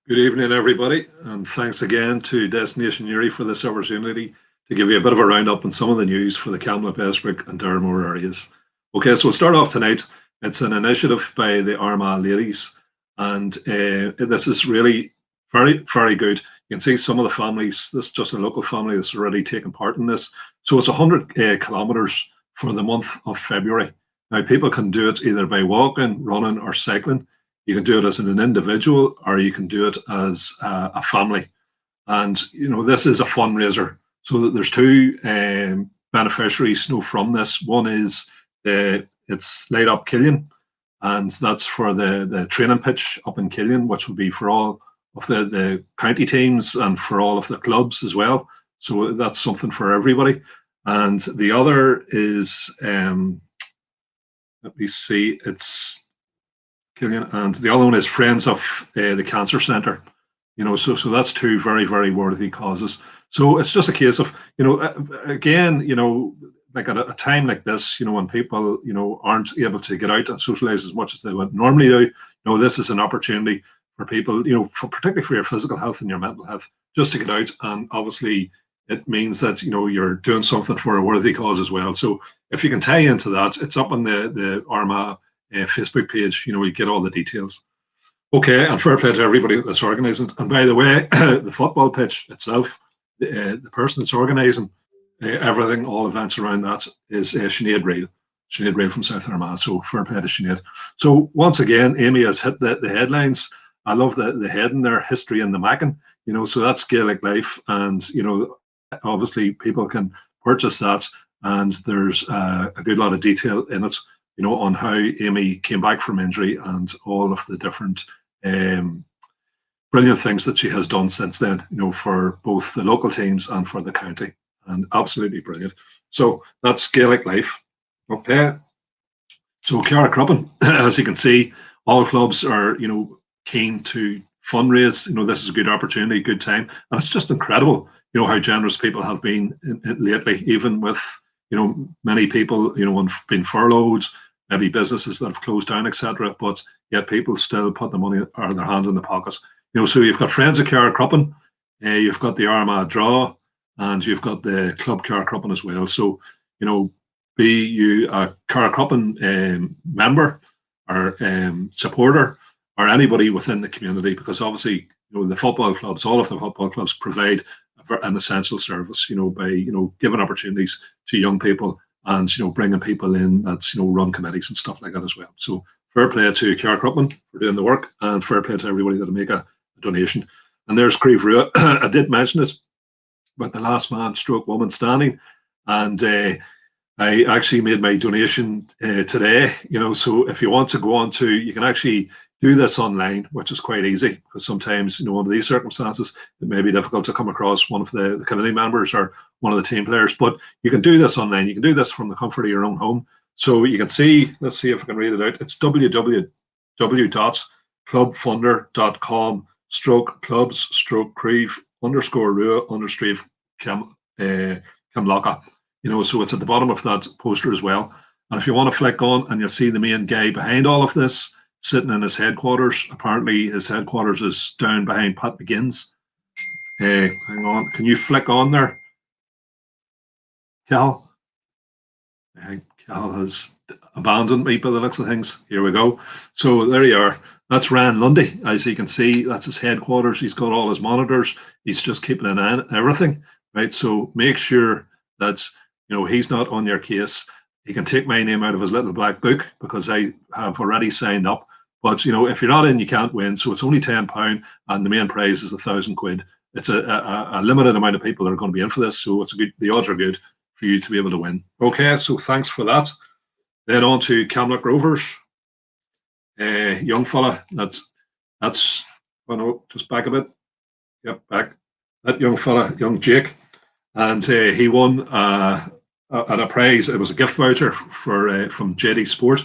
Good evening, everybody, and thanks again to Destination Uri for this opportunity to give you a bit of a roundup on some of the news for the Camlough, Bessbrook, and Darramore areas. Okay, so we'll start off tonight. It's an initiative by the Armagh ladies, and this is really very good. You can see some of the families. This is just a local family that's already taken part in this. So it's 100 kilometres for the month of February. Now, people can do it either by walking, running, or cycling. You can do it as an individual, or you can do it as a family. And this is a fundraiser. So that there's two beneficiaries from this. One is it's Light Up Killian, and that's for the training pitch up in Killian, which will be for all of the county teams and for all of the clubs as well. So that's something for everybody. And the other is let me see, it's Killian, and the other one is Friends of the Cancer Centre. So that's two very worthy causes. So it's just a case of again, like at a time like this, when people aren't able to get out and socialise as much as they would normally do. This is an opportunity for people, particularly for your physical health and your mental health, just to get out. And obviously, it means that you're doing something for a worthy cause as well. So if you can tie into that, it's up on the Armagh Facebook page. You get all the details. Okay, and fair play to everybody that's organising. And by the way, the football pitch itself, the person that's organising everything, all events around that, is Sinead Reel. Sinead Reel from South Armagh. So fair play to Sinead. So once again, Amy has hit the headlines. I love the heading there, history in the making. So that's Gaelic life, and obviously people can purchase that, and there's a good lot of detail in it. On how Amy came back from injury and all of the different brilliant things that she has done since then, for both the local teams and for the county, and absolutely brilliant. So that's Gaelic life. Okay. So Ciara Cruppen, as you can see, all clubs are, keen to fundraise. This is a good opportunity, good time. And it's just incredible, how generous people have been lately, even with, many people, have been furloughed, maybe businesses that have closed down, etc. But yet people still put the money or their hand in the pockets. So you've got Friends of Ciara Cruppen, you've got the Armagh Draw, and you've got the Club Ciara Cruppen as well. So, be you a Ciara Cruppen member or supporter or anybody within the community, because obviously, the football clubs, all of the football clubs provide an essential service, by, giving opportunities to young people and, bringing people in that's, run committees and stuff like that as well. So fair play to Ciara Cruppen for doing the work, and fair play to everybody that'll make a donation. And there's Creve Rua. I did mention it, but the last man stroke woman standing, and I actually made my donation today, so if you want to go on to, you can actually do this online, which is quite easy, because sometimes, under these circumstances, it may be difficult to come across one of the committee members or one of the team players, but you can do this online. You can do this from the comfort of your own home. So you can see, let's see if I can read it out. It's www.clubfundr.com/creve_rua_Camlough. So it's at the bottom of that poster as well. And if you want to flick on, and you'll see the main guy behind all of this, sitting in his headquarters. Apparently his headquarters is down behind Pat McGinn's. Hang on, can you flick on there, Cal? Cal has abandoned me by the looks of things. Here we go. So there you are. That's Ryan Lundy. As you can see, that's his headquarters. He's got all his monitors. He's just keeping an eye on everything, right? So make sure that he's not on your case. He can take my name out of his little black book, because I have already signed up. But if you're not in, you can't win. So it's only £10, and the main prize is £1,000. It's a limited amount of people that are going to be in for this, so the odds are good for you to be able to win. Okay, so thanks for that. Then on to Camlough Rovers. Young fella, that's oh no, just back a bit. Yep, back. That young fella, young Jake, and he won at a prize. It was a gift voucher from JD Sport,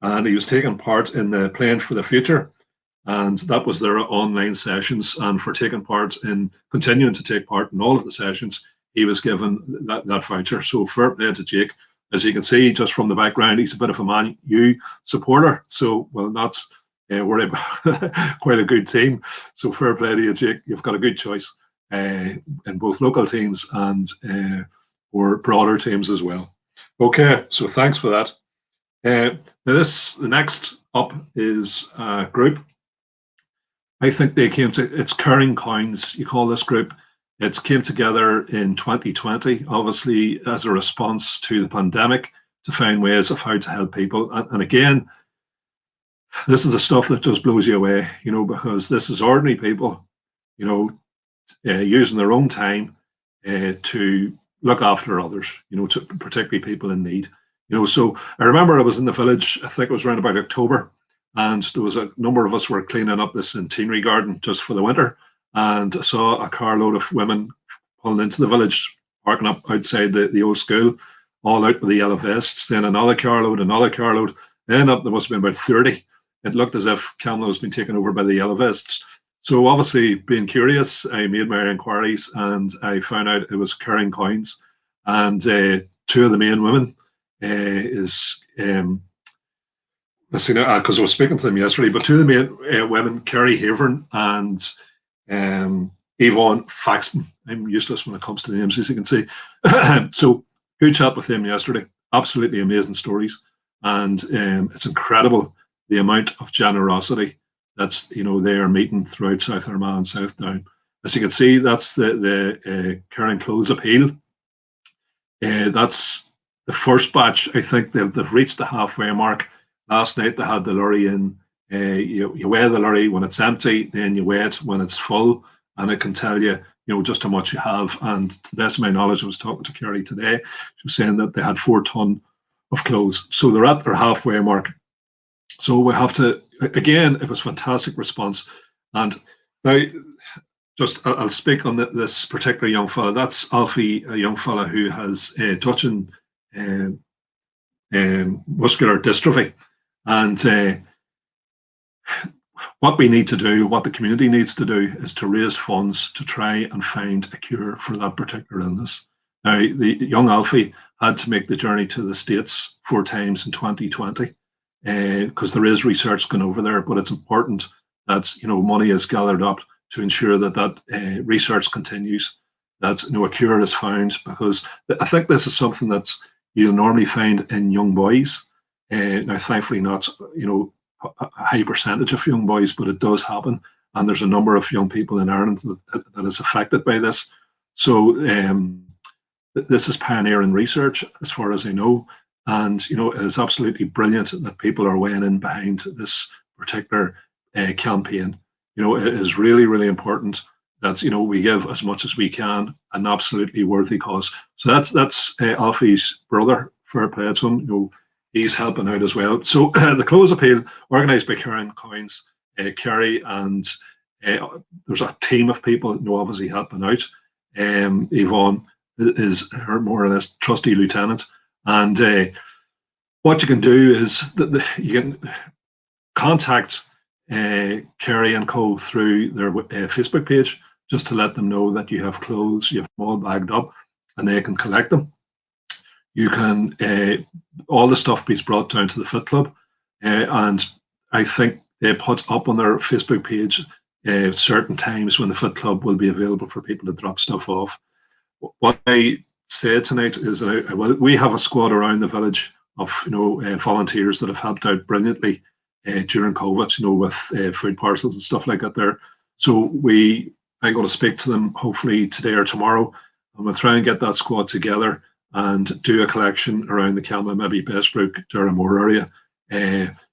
and he was taking part in the Playing for the Future, and that was their online sessions. And for taking part in continuing to take part in all of the sessions, he was given that voucher. So fair play to Jake. As you can see just from the background, he's a bit of a Man U supporter. So, well, that's we're quite a good team. So fair play to you, Jake. You've got a good choice in both local teams and or broader teams as well. Okay, so thanks for that. The next up is a group. I think they came to, it's Caring Coins, you call this group. It came together in 2020, obviously as a response to the pandemic, to find ways of how to help people. And again, this is the stuff that just blows you away, because this is ordinary people, using their own time to look after others, to particularly people in need. So I remember I was in the village, I think it was around about October, and there was a number of us were cleaning up this centenary garden just for the winter, and I saw a carload of women pulling into the village, parking up outside the old school, all out with the yellow vests, then another carload, then up there must have been about 30. It looked as if Camlough has been taken over by the yellow vests. So obviously, being curious, I made my inquiries and I found out it was Caring Coins, and two of the main women is because I was speaking to them yesterday, but two of the main women, Kerry Havern and Yvonne Faxton. I'm useless when it comes to names, as you can see. So good chat with them yesterday. Absolutely amazing stories, and it's incredible the amount of generosity that's they are meeting throughout South Armagh and South Down. As you can see, that's the Caring Clothes appeal. That's the first batch. I think they've reached the halfway mark. Last night they had the lorry in. You weigh the lorry when it's empty, then you weigh it when it's full, and it can tell you, just how much you have. And to the best of my knowledge, I was talking to Kerry today. She was saying that they had 4 ton of clothes, so they're at their halfway mark. So we have to, again, it was fantastic response. And now, I'll speak on this particular young fella. That's Alfie, a young fella who has Duchenne muscular dystrophy. And what we need to do, what the community needs to do, is to raise funds to try and find a cure for that particular illness. Now, the young Alfie had to make the journey to the States 4 times in 2020 because there is research going over there, but it's important that money is gathered up to ensure that research continues, that a cure is found, because I think this is something that you'll normally find in young boys. Now, thankfully, not a high percentage of young boys, but it does happen, and there's a number of young people in Ireland that is affected by this. So this is pioneering research, as far as I know, and it is absolutely brilliant that people are weighing in behind this particular campaign. It is really, really important that we give as much as we can, an absolutely worthy cause. So that's Alfie's brother, fair play to him. He's helping out as well. So the clothes appeal, organised by Caring Coins, Kerry, and there's a team of people obviously helping out. Yvonne is her more or less trusty lieutenant, and what you can do is that you can contact Kerry and Co through their Facebook page, just to let them know that you have clothes, you have them all bagged up, and they can collect them. You can, all the stuff is brought down to the Fit Club, and I think they put up on their Facebook page certain times when the Fit Club will be available for people to drop stuff off. What I said tonight is that we have a squad around the village of volunteers that have helped out brilliantly during COVID, with food parcels and stuff like that there. So I'm going to speak to them hopefully today or tomorrow, and we'll try and get that squad together and do a collection around the Camlough, maybe Bessbrook, Durham-Moore area.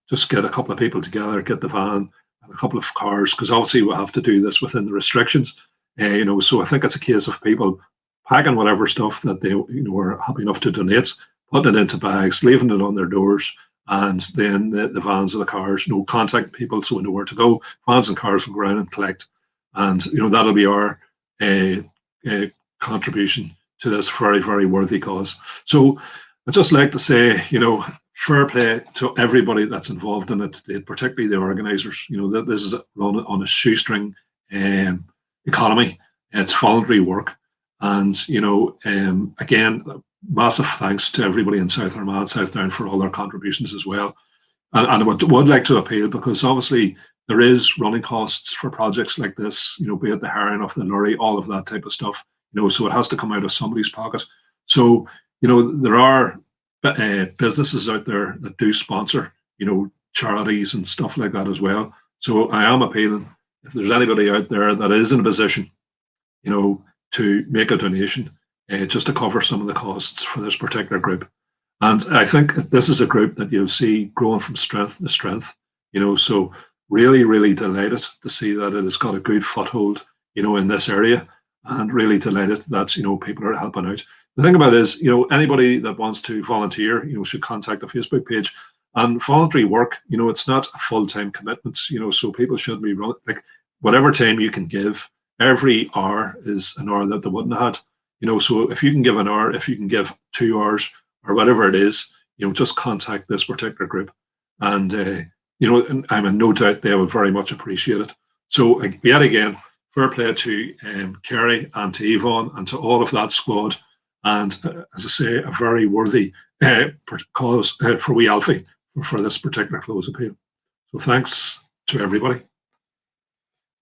Just get a couple of people together, get the van and a couple of cars, because obviously we'll have to do this within the restrictions. So I think it's a case of people packing whatever stuff that they were happy enough to donate, putting it into bags, leaving it on their doors, and then the vans or the cars, contact people so we know where to go. Vans and cars will go around and collect, and that'll be our contribution to this very, very worthy cause. So I'd just like to say, fair play to everybody that's involved in it, particularly the organisers. That this is run on a shoestring economy. It's voluntary work, and again, massive thanks to everybody in South Armagh and South Down for all their contributions as well. and I would like to appeal, because obviously there is running costs for projects like this, be it the hiring of the lorry, all of that type of stuff, so it has to come out of somebody's pocket. So, there are businesses out there that do sponsor, charities and stuff like that as well. So I am appealing, if there's anybody out there that is in a position, to make a donation, just to cover some of the costs for this particular group. And I think this is a group that you'll see growing from strength to strength, so really, really delighted to see that it has got a good foothold, in this area, and really delighted that, people are helping out. The thing about it is, anybody that wants to volunteer, should contact the Facebook page. And voluntary work, it's not a full-time commitment, so people should be running, like, whatever time you can give. Every hour is an hour that they wouldn't have had, so if you can give an hour, if you can give 2 hours or whatever it is, just contact this particular group. And, I'm in no doubt they will very much appreciate it. So yet again, fair play to Kerry and to Yvonne and to all of that squad. And as I say, a very worthy cause for wee Alfie for this particular close appeal. So thanks to everybody.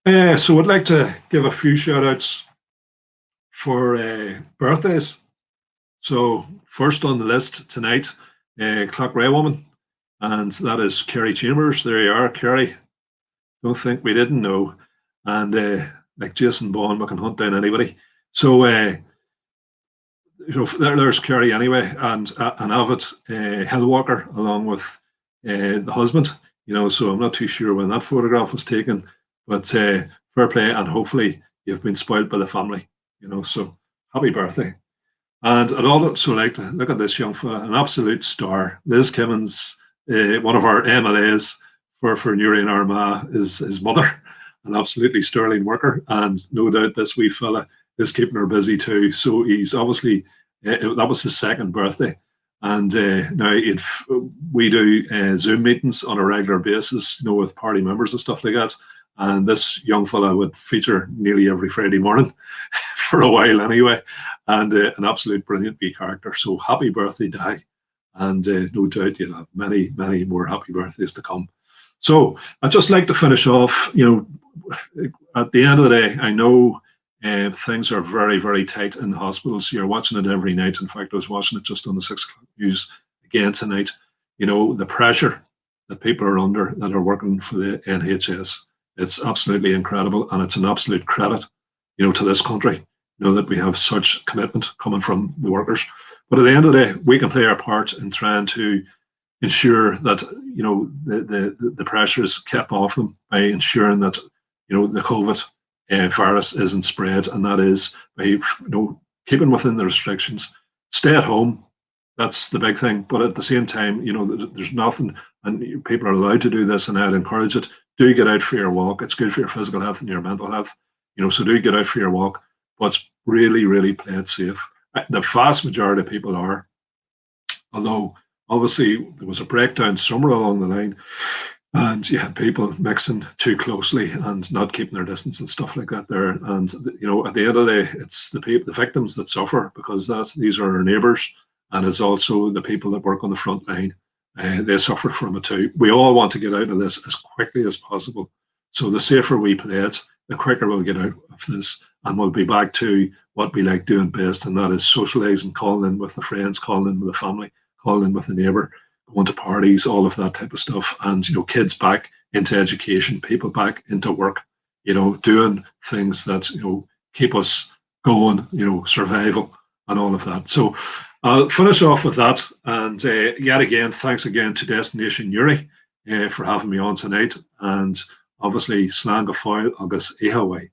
So I'd like to give a few shout outs for birthdays. So first on the list tonight, Clock Ray Woman, and that is Kerry Chambers. There you are, Kerry. Don't think we didn't know. And like Jason Bond, we can hunt down anybody. So there's Kerry anyway, and an avid hill walker along with the husband. So I'm not too sure when that photograph was taken, but fair play, and hopefully you've been spoiled by the family. So happy birthday. And I'd also like to look at this young fella, an absolute star. Liz Kimmins, one of our MLAs for Newry and Armagh, is his mother, an absolutely sterling worker, and no doubt this wee fella is keeping her busy too. So he's obviously, that was his second birthday. And now we do Zoom meetings on a regular basis, with party members and stuff like that. And this young fella would feature nearly every Friday morning for a while anyway, and an absolute brilliant wee character. So happy birthday, Di. And no doubt you'll have many, many more happy birthdays to come. So I'd just like to finish off, at the end of the day, I know things are very, very tight in the hospitals. You're watching it every night. In fact, I was watching it just on the 6 o'clock news again tonight. The pressure that people are under that are working for the NHS. It's absolutely incredible, and it's an absolute credit, to this country, that we have such commitment coming from the workers. But at the end of the day, we can play our part in trying to ensure that, the pressure is kept off them by ensuring that, the COVID virus isn't spread, and that is by, keeping within the restrictions. Stay at home. That's the big thing. But at the same time, there's nothing, and people are allowed to do this, and I'd encourage it. Do get out for your walk. It's good for your physical health and your mental health. So do get out for your walk, but really, really play it safe. The vast majority of people are, although obviously there was a breakdown somewhere along the line, and you had people mixing too closely and not keeping their distance and stuff like that there. And at the end of the day, it's the victims that suffer, because these are our neighbours, and it's also the people that work on the front line. They suffer from it too. We all want to get out of this as quickly as possible. So the safer we play it, the quicker we'll get out of this, and we'll be back to what we like doing best, and that is socialising, calling in with the friends, calling in with the family, calling in with the neighbour, going to parties, all of that type of stuff. And, kids back into education, people back into work, doing things that, keep us going, survival and all of that. So I'll finish off with that. And yet again, thanks again to Destination Newry for having me on tonight. And obviously, Slán go fóill agus iha